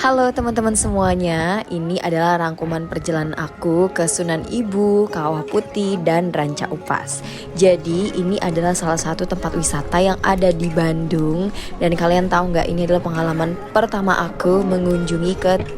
Halo teman-teman semuanya, ini adalah rangkuman perjalanan aku ke Sunan Ibu, Kawah Putih, dan Ranca Upas. Jadi ini adalah salah satu tempat wisata yang ada di Bandung. Dan kalian tahu nggak, ini adalah pengalaman pertama aku mengunjungi ke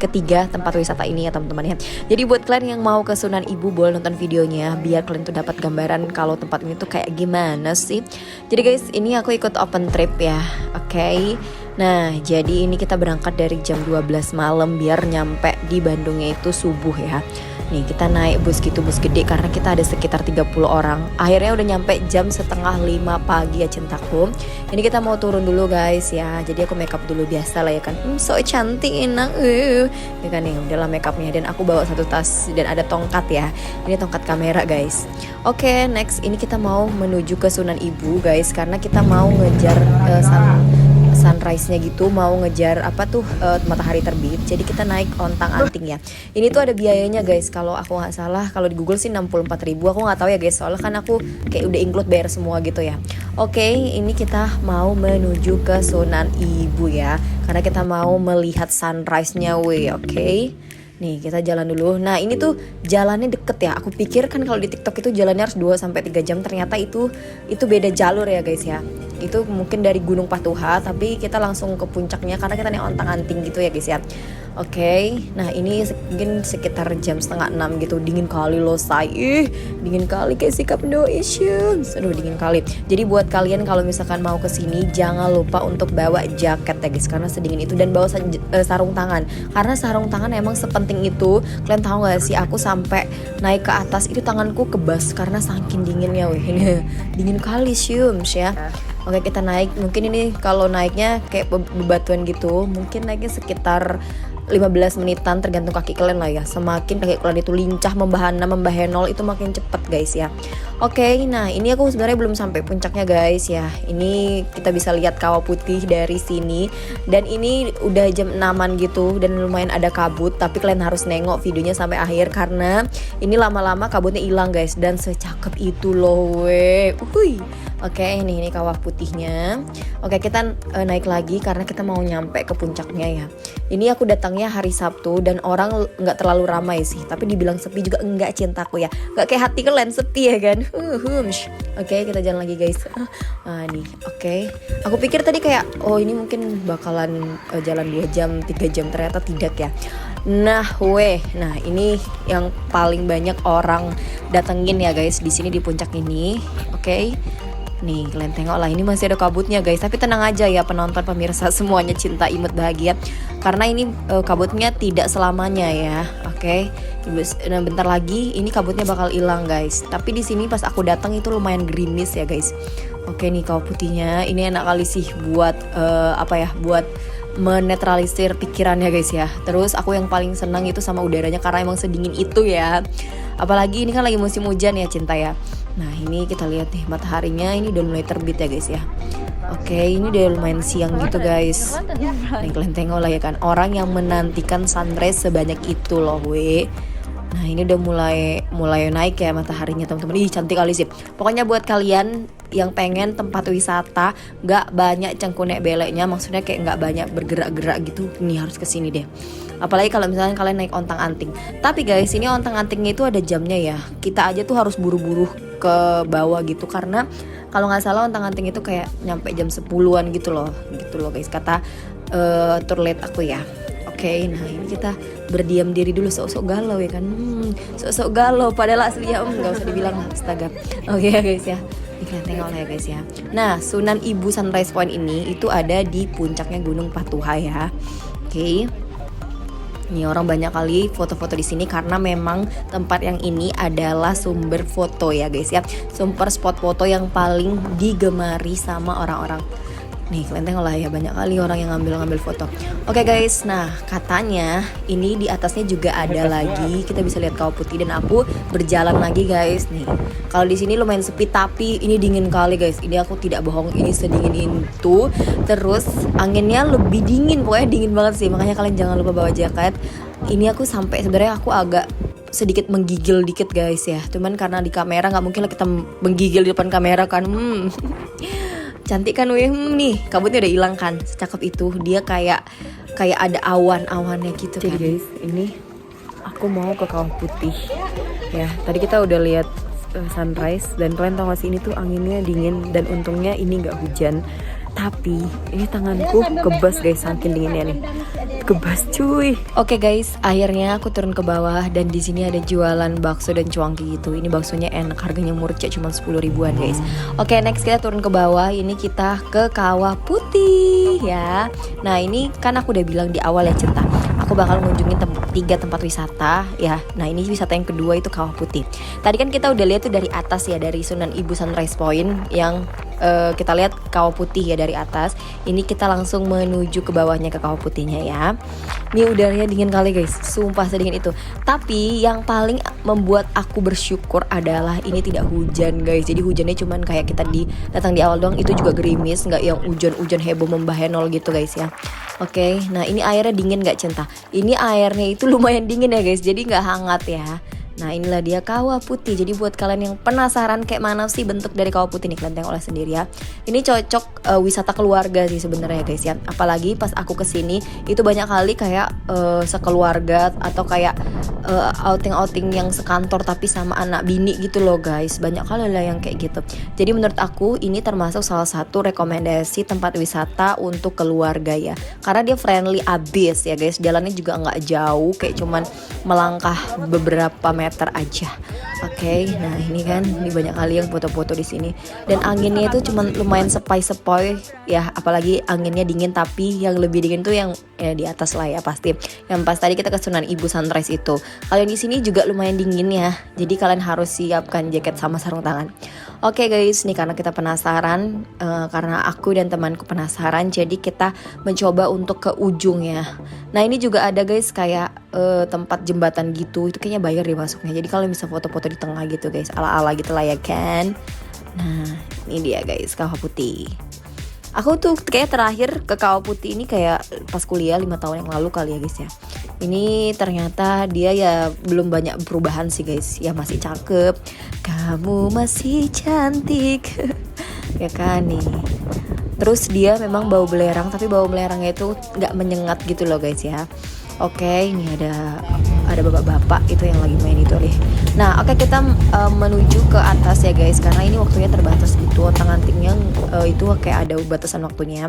ketiga tempat wisata ini ya teman-teman ya. Jadi buat kalian yang mau ke Sunan Ibu boleh nonton videonya biar kalian tuh dapat gambaran kalau tempat ini tuh kayak gimana sih. Jadi guys, ini aku ikut open trip ya, oke. Nah, jadi ini kita berangkat dari jam 12 malam biar nyampe di Bandungnya itu subuh ya. Nih, kita naik bus gitu, bus gede karena kita ada sekitar 30 orang. Akhirnya udah nyampe jam setengah 5 pagi ya cintaku. Ini kita mau turun dulu guys ya. Jadi aku makeup dulu biasa lah ya kan. So cantik enak. Ya kan nih, udahlah makeupnya dan aku bawa satu tas dan ada tongkat ya. Ini tongkat kamera guys. Oke, next ini kita mau menuju ke Sunan Ibu guys karena kita mau ngejar sunrise-nya gitu, mau ngejar matahari terbit. Jadi kita naik ontang-anting ya. Ini tuh ada biayanya guys. Kalau aku nggak salah, kalau di Google sih 64.000. Aku nggak tahu ya guys. Soalnya kan aku kayak udah include bayar semua gitu ya. Oke, ini kita mau menuju ke Sunan Ibu ya. Karena kita mau melihat sunrise-nya oke. Nih kita jalan dulu. Nah ini tuh jalannya deket ya. Aku pikir kan kalau di TikTok itu jalannya harus 2-3 jam. Ternyata itu beda jalur ya guys ya. Itu mungkin dari Gunung Patuha, tapi kita langsung ke puncaknya karena kita naik ontang-anting gitu ya guys ya. Oke, nah ini mungkin sekitar jam setengah 6 gitu. Dingin kali loh say. Dingin kali kayak sikap Indonesian. Aduh dingin kali. Jadi buat kalian kalau misalkan mau kesini jangan lupa untuk bawa jaket ya guys, karena sedingin itu. Dan bawa sarung tangan, karena sarung tangan emang sepenting itu. Kalian tahu gak sih, aku sampai naik ke atas itu tanganku kebas karena saking dinginnya ini dingin kali syums ya. Oke kita naik, mungkin ini kalau naiknya kayak bebatuan gitu, mungkin naiknya sekitar 15 menitan tergantung kaki kalian lah ya. Semakin kaki kalian itu lincah membahana membahenol itu makin cepet guys ya. Oke, nah ini aku sebenarnya belum sampai puncaknya guys ya. Ini kita bisa lihat Kawah Putih dari sini. Dan ini udah jam 6-an gitu dan lumayan ada kabut. Tapi kalian harus nengok videonya sampai akhir karena ini lama-lama kabutnya hilang guys. Dan secakep itu loh Oke, ini Kawah Putihnya. Oke, kita naik lagi karena kita mau nyampe ke puncaknya ya. Ini aku datangnya hari Sabtu dan orang nggak terlalu ramai sih. Tapi dibilang sepi juga enggak cintaku ya. Nggak kayak hati kalian sepi ya kan. Oke, kita jalan lagi guys. Nih, oke. Aku pikir tadi kayak, ini mungkin bakalan jalan 2 jam, 3 jam. Ternyata tidak ya. Nah ini yang paling banyak orang datengin ya guys di sini di puncak ini. Oke. Nih kalian tengok lah, ini masih ada kabutnya guys. Tapi tenang aja ya penonton pemirsa semuanya cinta imut bahagia. Karena ini kabutnya tidak selamanya ya. Oke. Nah bentar lagi ini kabutnya bakal hilang guys. Tapi di sini pas aku datang itu lumayan greenish ya guys. Oke nih Kawah Putihnya. Ini enak kali sih buat buat menetralisir pikirannya guys ya. Terus aku yang paling senang itu sama udaranya karena emang sedingin itu ya. Apalagi ini kan lagi musim hujan ya cinta ya. Nah ini kita lihat nih mataharinya ini udah mulai terbit ya guys ya. Oke, ini udah lumayan siang gitu guys. Nih kalian tengok lah ya kan, orang yang menantikan sunrise sebanyak itu loh Nah ini udah mulai naik ya mataharinya teman-teman. Ih cantik kali sih. Pokoknya buat kalian yang pengen tempat wisata gak banyak cengkunek beleknya, maksudnya kayak gak banyak bergerak-gerak gitu, ini harus kesini deh. Apalagi kalau misalnya kalian naik ontang-anting. Tapi guys ini ontang-antingnya itu ada jamnya ya. Kita aja tuh harus buru-buru ke bawah gitu karena kalau nggak salah ontang-anting itu kayak nyampe jam 10-an gitu loh guys, kata tour lead aku ya. Oke, nah ini kita berdiam diri dulu, sok-sok galau ya kan. Sok-sok galau padahal aslinya nggak usah dibilang astaga. Oke ya guys ya. Ini kalian tengok lah ya guys ya. Nah, Sunan Ibu Sunrise Point ini itu ada di puncaknya Gunung Patuha ya. Oke. Nih orang banyak kali foto-foto di sini karena memang tempat yang ini adalah sumber foto ya guys ya. Sumber spot foto yang paling digemari sama orang-orang. Nih kalian tengok lah ya, banyak kali orang yang ngambil foto. Oke guys, nah katanya ini di atasnya juga ada lagi. Kita bisa lihat Kawah Putih dan aku berjalan lagi guys. Nih kalau di sini lumayan sepi tapi ini dingin kali guys. Ini aku tidak bohong, ini sedingin itu. Terus anginnya lebih dingin, pokoknya dingin banget sih. Makanya kalian jangan lupa bawa jaket. Ini aku sampai sebenarnya aku agak sedikit menggigil dikit guys ya. Cuman karena di kamera nggak mungkin lah kita menggigil di depan kamera kan. Cantik kan nih kabutnya udah hilang kan, secakep itu. Dia kayak kayak ada awan-awannya gitu. Jadi kan. guys, ini aku mau ke Kawah Putih ya. Tadi kita udah lihat sunrise dan kalian tahu gak sih, ini tuh anginnya dingin dan untungnya ini nggak hujan. Tapi ini tanganku kebas guys, saking dinginnya nih, kebas cuy. Oke guys, akhirnya aku turun ke bawah dan di sini ada jualan bakso dan cuangki gitu. Ini baksonya enak, harganya murah, cuma 10 ribuan guys. Oke, next kita turun ke bawah. Ini kita ke Kawah Putih ya. Nah ini kan aku udah bilang di awal ya Cinta, aku bakal ngunjungin 3 tempat wisata ya. Nah ini wisata yang kedua itu Kawah Putih. Tadi kan kita udah lihat tuh dari atas ya, dari Sunan Ibu Sunrise Point yang kita lihat Kawah Putih ya dari atas. Ini kita langsung menuju ke bawahnya ke Kawah Putihnya ya. Ini udaranya dingin kali guys, sumpah sedingin itu. Tapi yang paling membuat aku bersyukur adalah ini tidak hujan guys. Jadi hujannya cuman kayak kita datang di awal doang, itu juga gerimis, nggak yang hujan-hujan heboh membahenol gitu guys ya. Oke, nah ini airnya dingin nggak Cinta? Ini airnya itu lumayan dingin ya guys, jadi nggak hangat ya. Nah inilah dia Kawah Putih. Jadi buat kalian yang penasaran kayak mana sih bentuk dari Kawah Putih nih, kalian tengok oleh sendiri ya. Ini cocok wisata keluarga sih sebenarnya guys ya. Apalagi pas aku kesini itu banyak kali kayak sekeluarga atau kayak outing-outing yang sekantor tapi sama anak bini gitu loh guys. Banyak kali lah yang kayak gitu. Jadi menurut aku ini termasuk salah satu rekomendasi tempat wisata untuk keluarga ya. Karena dia friendly abis ya guys. Jalannya juga nggak jauh, kayak cuman melangkah beberapa meter aja. Oke, nah ini kan, ini banyak kali yang foto-foto di sini. Dan anginnya itu cuman lumayan sepoi-sepoi ya, apalagi anginnya dingin, tapi yang lebih dingin tuh yang ya di atas lah ya pasti. Yang pas tadi kita ke Sunan Ibu Sunrise itu. Kalian di sini juga lumayan dingin ya. Jadi kalian harus siapkan jaket sama sarung tangan. Oke guys, nih karena kita penasaran, karena aku dan temanku penasaran, jadi kita mencoba untuk ke ujung ya. Nah ini juga ada guys kayak tempat jembatan gitu, itu kayaknya bayar deh masuknya. Jadi kalian bisa foto-foto di tengah gitu guys, ala-ala gitu lah ya kan. Nah ini dia guys Kawah Putih. Aku tuh kayak terakhir ke Kawah Putih ini kayak pas kuliah 5 tahun yang lalu kali ya guys ya. Ini ternyata dia ya belum banyak perubahan sih guys. Ya masih cakep, kamu masih cantik ya kan nih. Terus dia memang bau belerang, tapi bau belerangnya itu gak menyengat gitu loh guys ya. Oke, ini ada bapak-bapak itu yang lagi main itu nih. Nah, oke kita menuju ke atas ya guys, karena ini waktunya terbatas gitu. Ontang-antingnya itu kayak ada batasan waktunya.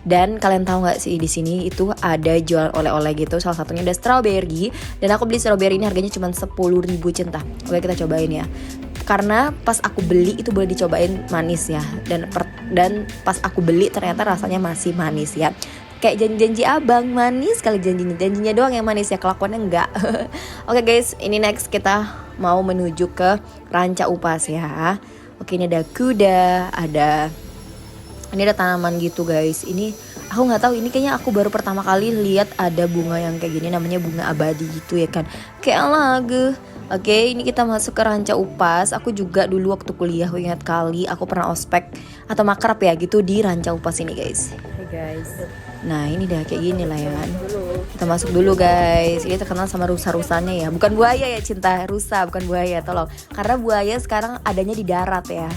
Dan kalian tahu nggak sih di sini itu ada jual oleh-oleh gitu. Salah satunya ada strawberry. Dan aku beli strawberry ini harganya cuma 10.000 Cinta. Oke kita cobain ya. Karena pas aku beli itu boleh dicobain manis ya. Dan pas aku beli ternyata rasanya masih manis ya. Kayak janji-janji abang, manis kali janjinya doang yang manis ya, kelakuannya enggak. Oke guys, ini next kita mau menuju ke Ranca Upas ya. Oke, ini ada kuda, ini ada tanaman gitu guys. Ini aku nggak tahu, ini kayaknya aku baru pertama kali lihat ada bunga yang kayak gini, namanya bunga abadi gitu ya kan, kayak lagu. Oke, ini kita masuk ke Ranca Upas. Aku juga dulu waktu kuliah, aku ingat kali aku pernah ospek atau makrab ya gitu di Ranca Upas ini guys. Hey guys. Nah ini dah kayak gini lah ya kan. Kita masuk dulu guys. Ini terkenal sama rusa-rusanya ya. Bukan buaya ya Cinta, rusa bukan buaya, tolong. Karena buaya sekarang adanya di darat ya.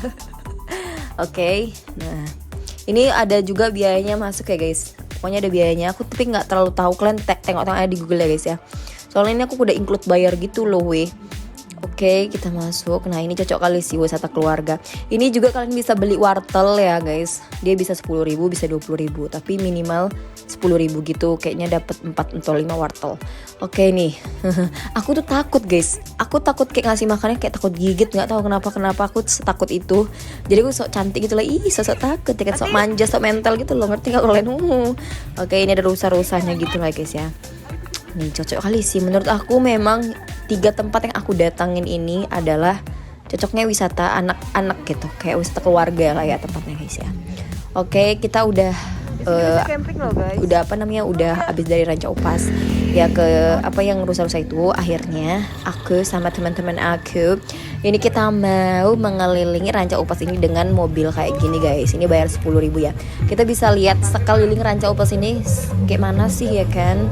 Oke, nah ini ada juga biayanya masuk ya guys. Pokoknya ada biayanya. Aku tapi nggak terlalu tahu. Kalian tengok-tengok aja di Google ya guys ya. Soalnya ini aku udah include bayar gitu loh weh. Oke, kita masuk. Nah ini cocok kali sih wisata keluarga. Ini juga kalian bisa beli wortel ya guys. Dia bisa 10.000, bisa 20.000, tapi minimal 10.000 gitu. Kayaknya dapat 4 atau 5 wortel. Oke nih. Aku tuh takut guys. Aku takut kayak ngasih makannya kayak takut gigit. Gak tahu kenapa aku setakut itu. Jadi aku sok cantik gitu lah. Ih sok takut ya kan, sok manja, sok mental gitu loh. Ngerti gak kalian? Oke, ini ada rusa-rusanya gitu lah guys ya. Nih cocok kali sih menurut aku. Memang 3 tempat yang aku datangin ini adalah cocoknya wisata anak-anak gitu, kayak wisata keluarga lah ya tempatnya guys ya. Oke, kita udah camping loh guys. Udah udah habis dari Ranca Upas ya ke apa yang rusa-rusa itu. Akhirnya aku sama teman-teman aku ini kita mau mengelilingi Ranca Upas ini dengan mobil kayak gini guys. Ini bayar 10.000 ya. Kita bisa lihat sekeliling Ranca Upas ini kayak mana sih ya kan.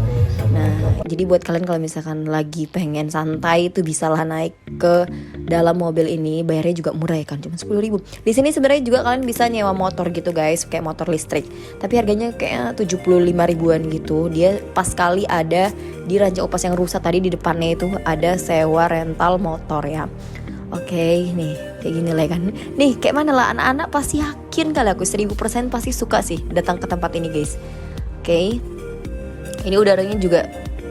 Nah, jadi buat kalian kalau misalkan lagi pengen santai itu bisalah naik ke dalam mobil ini. Bayarnya juga murah ya kan, cuma 10.000. Di sini sebenarnya juga kalian bisa nyewa motor gitu guys, kayak motor listrik. Tapi harganya kayak 75 ribuan gitu. Dia pas kali ada di Ranca Upas yang rusak tadi, di depannya itu ada sewa rental motor ya. Oke, nih kayak gini lah kan. Nih kayak mana lah, anak-anak pasti yakin kali aku 1000% pasti suka sih datang ke tempat ini guys. Oke. Ini udaranya juga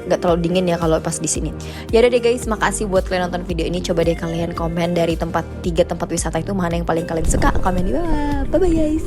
nggak terlalu dingin ya kalau pas di sini. Ya udah deh guys, makasih buat kalian nonton video ini. Coba deh kalian komen dari 3 tempat wisata itu mana yang paling kalian suka. Komen di bawah. Bye bye guys.